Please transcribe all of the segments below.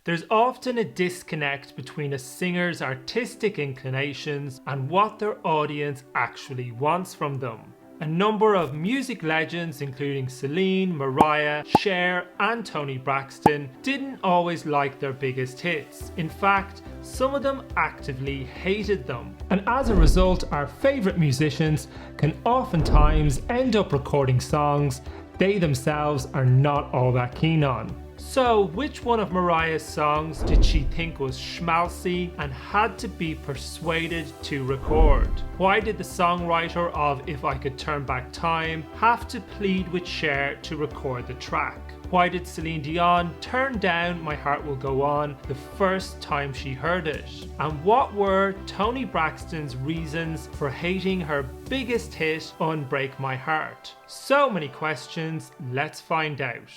There's often a disconnect between a singer's artistic inclinations and what their audience actually wants from them. A number of music legends including Celine, Mariah, Cher and Toni Braxton didn't always like their biggest hits. In fact, some of them actively hated them. And as a result, our favourite musicians can oftentimes end up recording songs they themselves are not all that keen on. So, which one of Mariah's songs did she think was schmaltzy and had to be persuaded to record? Why did the songwriter of If I Could Turn Back Time have to plead with Cher to record the track? Why did Celine Dion turn down My Heart Will Go On the first time she heard it? And what were Toni Braxton's reasons for hating her biggest hit, Unbreak My Heart? So many questions, let's find out.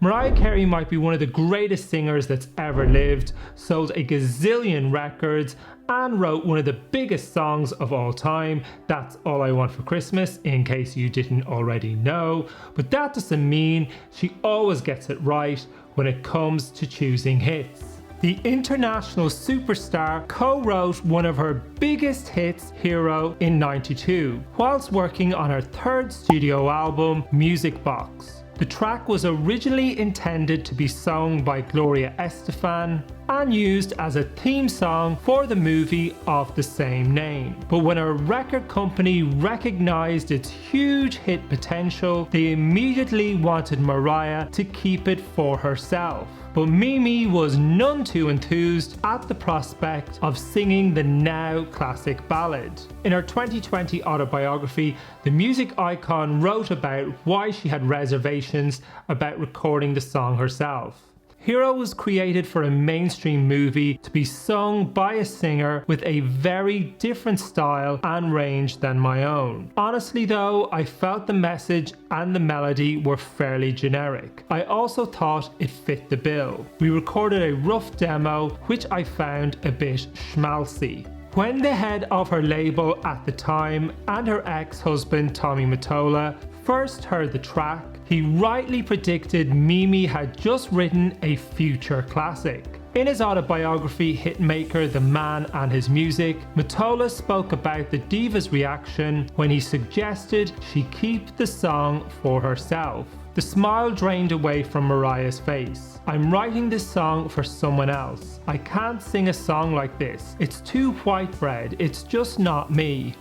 Mariah Carey might be one of the greatest singers that's ever lived, sold a gazillion records, and wrote one of the biggest songs of all time, That's All I Want for Christmas, in case you didn't already know. But that doesn't mean she always gets it right when it comes to choosing hits. The international superstar co-wrote one of her biggest hits, Hero, in '92, whilst working on her third studio album, Music Box. The track was originally intended to be sung by Gloria Estefan and used as a theme song for the movie of the same name. But when a record company recognized its huge hit potential, they immediately wanted Mariah to keep it for herself. But Mimi was none too enthused at the prospect of singing the now classic ballad. In her 2020 autobiography, the music icon wrote about why she had reservations about recording the song herself. Hero was created for a mainstream movie to be sung by a singer with a very different style and range than my own. Honestly though, I felt the message and the melody were fairly generic. I also thought it fit the bill. We recorded a rough demo which I found a bit schmaltzy. When the head of her label at the time and her ex-husband Tommy Mottola first heard the track, he rightly predicted Mimi had just written a future classic. In his autobiography Hitmaker, The Man and His Music, Mottola spoke about the diva's reaction when he suggested she keep the song for herself. The smile drained away from Mariah's face. I'm writing this song for someone else. I can't sing a song like this. It's too white bread. It's just not me.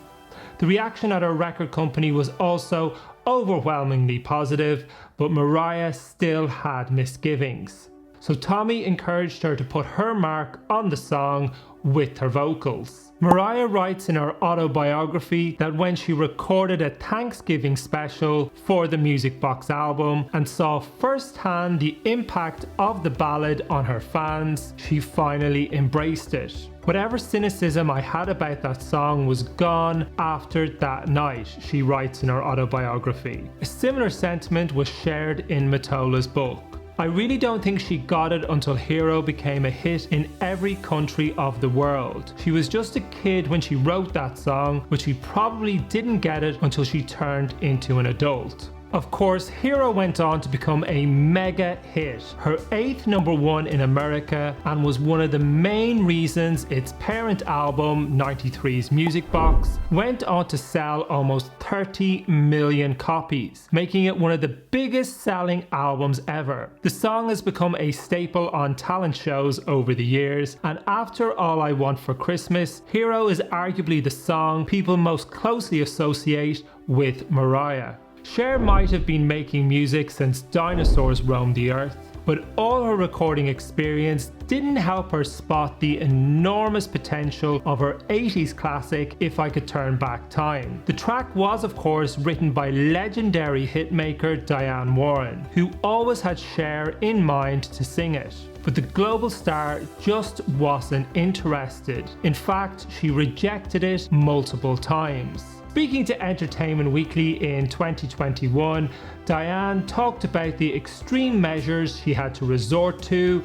The reaction at her record company was also overwhelmingly positive, but Mariah still had misgivings. So Tommy encouraged her to put her mark on the song with her vocals. Mariah writes in her autobiography that when she recorded a Thanksgiving special for the Music Box album and saw firsthand the impact of the ballad on her fans, she finally embraced it. Whatever cynicism I had about that song was gone after that night, she writes in her autobiography. A similar sentiment was shared in Mottola's book. I really don't think she got it until Hero became a hit in every country of the world. She was just a kid when she wrote that song, but she probably didn't get it until she turned into an adult. Of course, Hero went on to become a mega hit, her 8th #1 in America, and was one of the main reasons its parent album, 93's Music Box, went on to sell almost 30 million copies, making it one of the biggest selling albums ever. The song has become a staple on talent shows over the years, and after All I Want for Christmas, Hero is arguably the song people most closely associate with Mariah. Cher might have been making music since dinosaurs roamed the earth, but all her recording experience didn't help her spot the enormous potential of her 80s classic If I Could Turn Back Time. The track was of course written by legendary hitmaker Diane Warren, who always had Cher in mind to sing it. But the global star just wasn't interested. In fact, she rejected it multiple times. Speaking to Entertainment Weekly in 2021, Diane talked about the extreme measures she had to resort to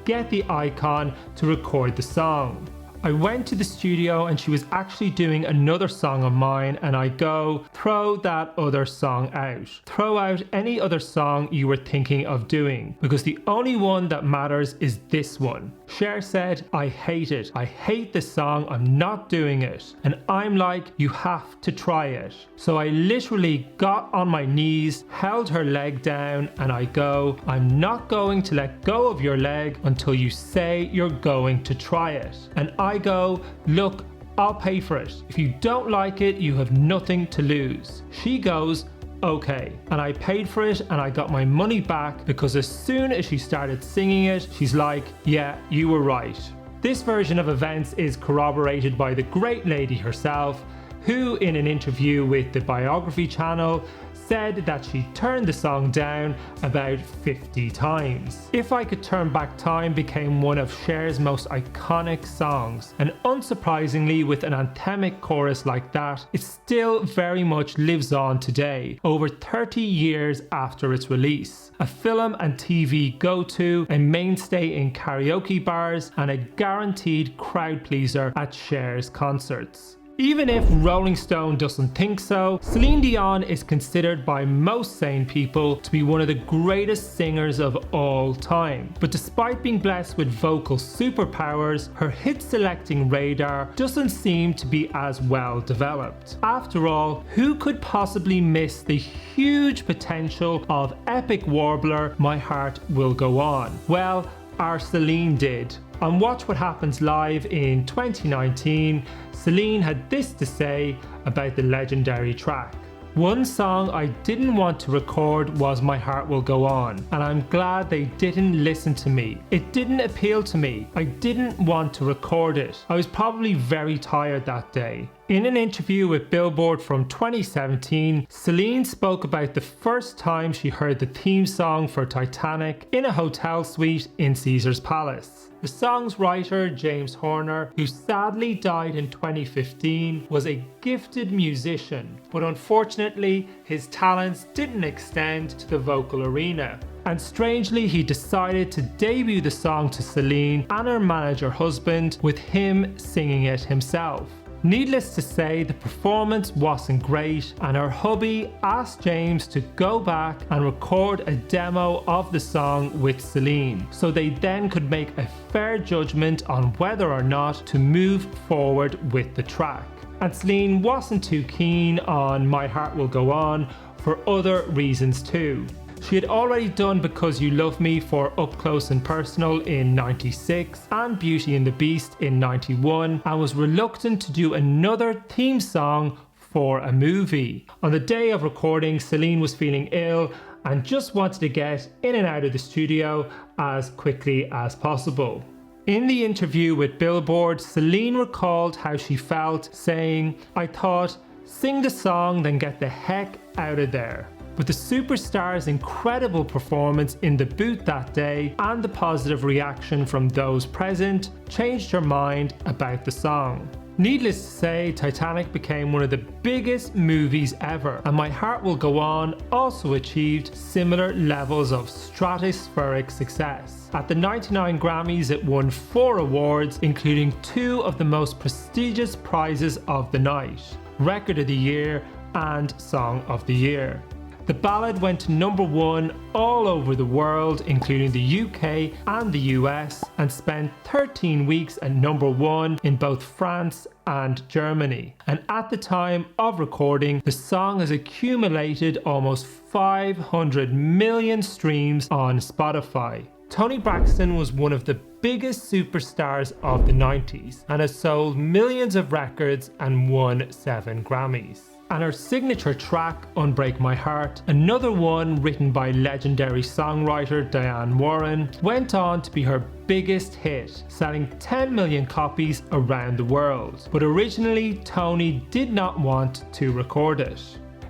get the icon to record the song. I went to the studio and she was actually doing another song of mine, and I go, throw that other song out. Throw out any other song you were thinking of doing, because the only one that matters is this one. Cher said, I hate it. I hate this song. I'm not doing it. And I'm like, you have to try it. So I literally got on my knees, held her leg down, and I go, I'm not going to let go of your leg until you say you're going to try it. And I go, look, I'll pay for it. If you don't like it, you have nothing to lose. She goes, okay. And I paid for it and I got my money back, because as soon as she started singing it, she's like, yeah, you were right. This version of events is corroborated by the great lady herself, who in an interview with the Biography channel said that she turned the song down about 50 times. If I Could Turn Back Time became one of Cher's most iconic songs, and unsurprisingly, with an anthemic chorus like that, it still very much lives on today, over 30 years after its release. A film and TV go-to, a mainstay in karaoke bars, and a guaranteed crowd pleaser at Cher's concerts. Even if Rolling Stone doesn't think so, Celine Dion is considered by most sane people to be one of the greatest singers of all time. But despite being blessed with vocal superpowers, her hit selecting radar doesn't seem to be as well developed. After all, who could possibly miss the huge potential of epic warbler My Heart Will Go On? Well, our Celine did. On Watch What Happens Live in 2019, Celine had this to say about the legendary track. One song I didn't want to record was My Heart Will Go On, and I'm glad they didn't listen to me. It didn't appeal to me. I didn't want to record it. I was probably very tired that day. In an interview with Billboard from 2017, Celine spoke about the first time she heard the theme song for Titanic in a hotel suite in Caesar's Palace. The song's writer, James Horner, who sadly died in 2015, was a gifted musician, but unfortunately his talents didn't extend to the vocal arena. And strangely, he decided to debut the song to Celine and her manager husband, with him singing it himself. Needless to say, the performance wasn't great, and her hubby asked James to go back and record a demo of the song with Celine, so they then could make a fair judgment on whether or not to move forward with the track. And Celine wasn't too keen on My Heart Will Go On for other reasons too. She had already done Because You Love Me for Up Close and Personal in 96 and Beauty and the Beast in 91, and was reluctant to do another theme song for a movie. On the day of recording, Celine was feeling ill and just wanted to get in and out of the studio as quickly as possible. In the interview with Billboard, Celine recalled how she felt, saying, I thought, sing the song, then get the heck out of there. But the superstar's incredible performance in the booth that day and the positive reaction from those present changed her mind about the song. Needless to say, Titanic became one of the biggest movies ever, and My Heart Will Go On also achieved similar levels of stratospheric success. At the 99 Grammys, it won 4 awards, including 2 of the most prestigious prizes of the night: Record of the Year and Song of the Year. The ballad went to #1 all over the world, including the UK and the US, and spent 13 weeks at #1 in both France and Germany. And at the time of recording, the song has accumulated almost 500 million streams on Spotify. Toni Braxton was one of the biggest superstars of the 90s and has sold millions of records and won 7 Grammys. And her signature track, Unbreak My Heart, another one written by legendary songwriter Diane Warren, went on to be her biggest hit, selling 10 million copies around the world. But originally, Toni did not want to record it.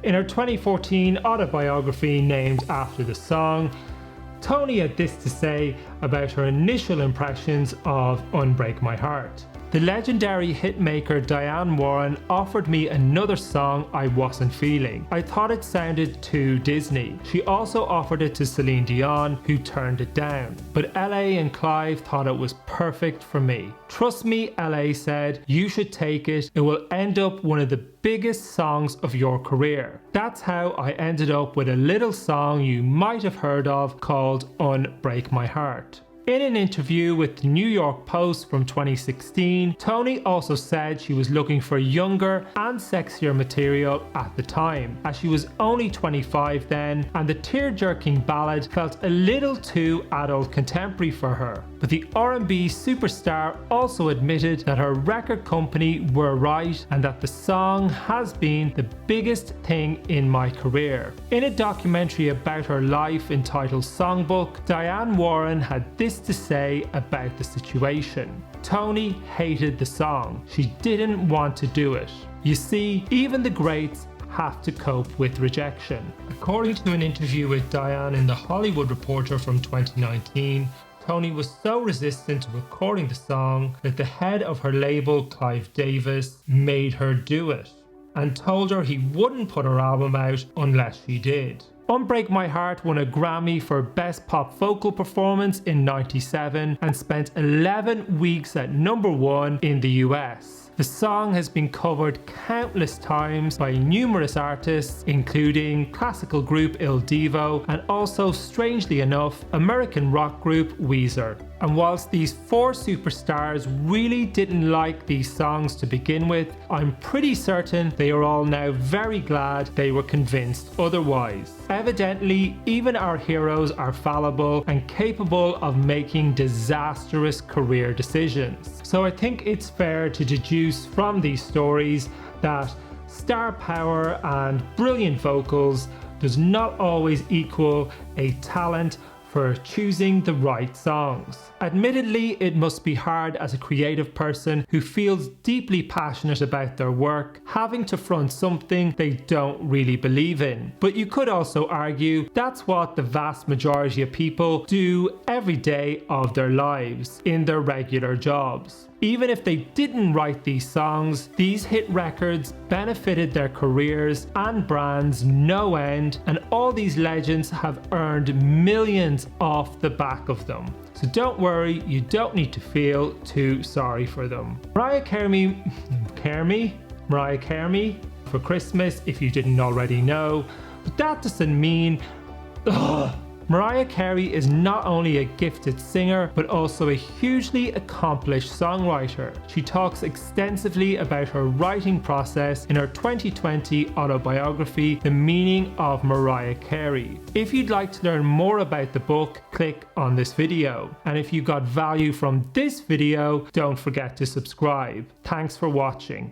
In her 2014 autobiography named after the song, Toni had this to say about her initial impressions of Unbreak My Heart. The legendary hitmaker Diane Warren offered me another song I wasn't feeling. I thought it sounded too Disney. She also offered it to Celine Dion, who turned it down. But LA and Clive thought it was perfect for me. Trust me, LA said, you should take it. It will end up one of the biggest songs of your career. That's how I ended up with a little song you might have heard of called Unbreak My Heart. In an interview with the New York Post from 2016, Toni also said she was looking for younger and sexier material at the time, as she was only 25 then, and the tear-jerking ballad felt a little too adult contemporary for her. But the R&B superstar also admitted that her record company were right and that the song has been the biggest thing in my career. In a documentary about her life entitled Songbook, Diane Warren had this to say about the situation. Toni hated the song. She didn't want to do it. You see, even the greats have to cope with rejection. According to an interview with Diane in The Hollywood Reporter from 2019, Toni was so resistant to recording the song that the head of her label, Clive Davis, made her do it and told her he wouldn't put her album out unless she did. Unbreak My Heart won a Grammy for Best Pop Vocal Performance in '97 and spent 11 weeks at #1 in the US. The song has been covered countless times by numerous artists, including classical group Il Divo and also, strangely enough, American rock group Weezer. And whilst these four superstars really didn't like these songs to begin with, I'm pretty certain they are all now very glad they were convinced otherwise. Evidently, even our heroes are fallible and capable of making disastrous career decisions. So I think it's fair to deduce from these stories that star power and brilliant vocals does not always equal a talent for choosing the right songs. Admittedly, it must be hard as a creative person who feels deeply passionate about their work, having to front something they don't really believe in. But you could also argue that's what the vast majority of people do every day of their lives in their regular jobs. Even if they didn't write these songs, these hit records benefited their careers and brands no end, and all these legends have earned millions off the back of them. So don't worry, you don't need to feel too sorry for them. Mariah Carey for Christmas, if you didn't already know, but that doesn't mean Mariah Carey is not only a gifted singer, but also a hugely accomplished songwriter. She talks extensively about her writing process in her 2020 autobiography, The Meaning of Mariah Carey. If you'd like to learn more about the book, click on this video. And if you got value from this video, don't forget to subscribe. Thanks for watching.